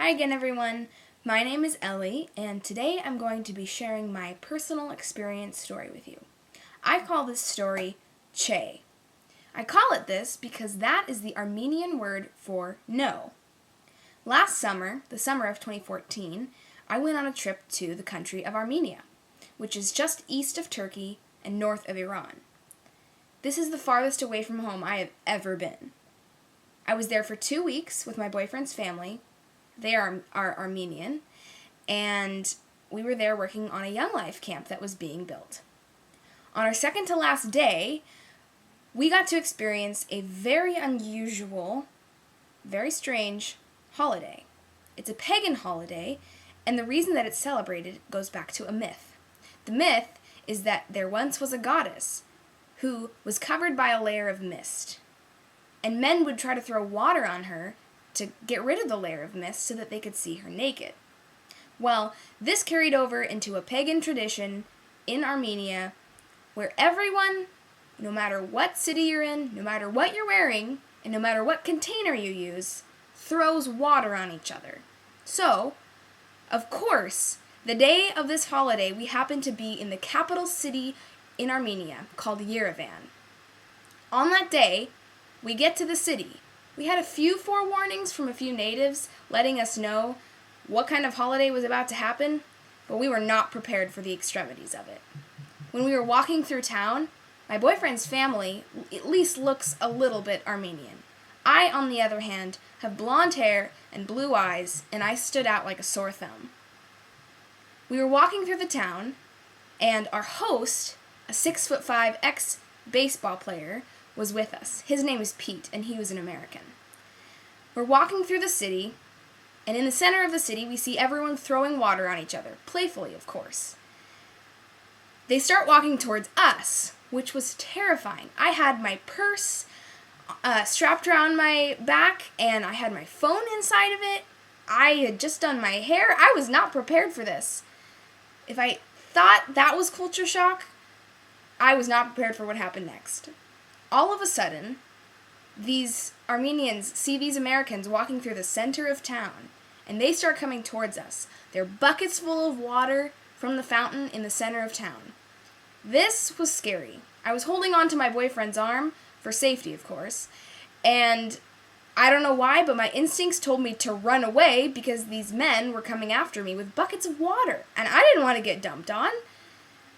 Hi again, everyone. My name is Ellie, and today I'm going to be sharing my personal experience story with you. I call this story Chey. I call it this because that is the Armenian word for no. Last summer, the summer of 2014, I went on a trip to the country of Armenia, which is just east of Turkey and north of Iran. This is the farthest away from home I have ever been. I was there for 2 weeks with my boyfriend's family. They are Armenian, and we were there working on a Young Life camp that was being built. On our second to last day, we got to experience a very unusual, very strange holiday. It's a pagan holiday, and the reason that it's celebrated goes back to a myth. The myth is that there once was a goddess who was covered by a layer of mist, and men would try to throw water on her to get rid of the layer of mist so that they could see her naked. Well, this carried over into a pagan tradition in Armenia where everyone, no matter what city you're in, no matter what you're wearing, and no matter what container you use, throws water on each other. So, of course, the day of this holiday, we happened to be in the capital city in Armenia called Yerevan. On that day, we get to the city. We had a few forewarnings from a few natives letting us know what kind of holiday was about to happen, but we were not prepared for the extremities of it. When we were walking through town, my boyfriend's family at least looks a little bit Armenian. I, on the other hand, have blonde hair and blue eyes, and I stood out like a sore thumb. We were walking through the town, and our host, a 6'5" ex-baseball player, was with us. His name is Pete, and he was an American. We're walking through the city, and in the center of the city, we see everyone throwing water on each other, playfully, of course. They start walking towards us, which was terrifying. I had my purse strapped around my back, and I had my phone inside of it. I had just done my hair. I was not prepared for this. If I thought that was culture shock, I was not prepared for what happened next. All of a sudden, these Armenians see these Americans walking through the center of town, and they start coming towards us. They're buckets full of water from the fountain in the center of town. This was scary. I was holding on to my boyfriend's arm, for safety, of course, and I don't know why, but my instincts told me to run away because these men were coming after me with buckets of water, and I didn't want to get dumped on.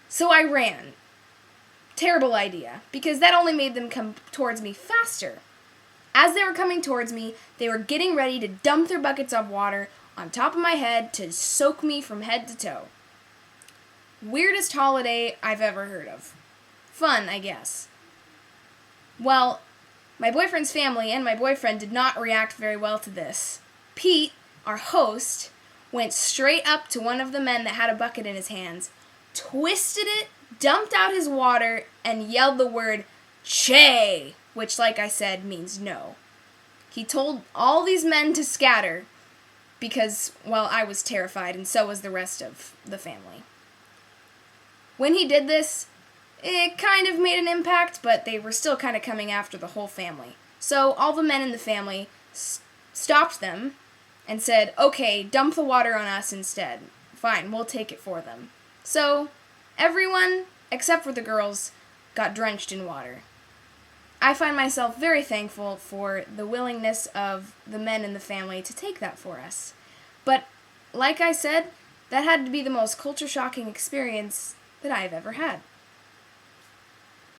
So I ran. Terrible idea, because that only made them come towards me faster. As they were coming towards me, they were getting ready to dump their buckets of water on top of my head to soak me from head to toe. Weirdest holiday I've ever heard of. Fun, I guess. Well, my boyfriend's family and my boyfriend did not react very well to this. Pete, our host, went straight up to one of the men that had a bucket in his hands, twisted it, dumped out his water, and yelled the word, Chey, which, like I said, means no. He told all these men to scatter because, well, I was terrified, and so was the rest of the family. When he did this, it kind of made an impact, but they were still kind of coming after the whole family. So all the men in the family stopped them and said, okay, dump the water on us instead. Fine, we'll take it for them. So everyone, except for the girls, got drenched in water. I find myself very thankful for the willingness of the men in the family to take that for us. But, like I said, that had to be the most culture-shocking experience that I've ever had.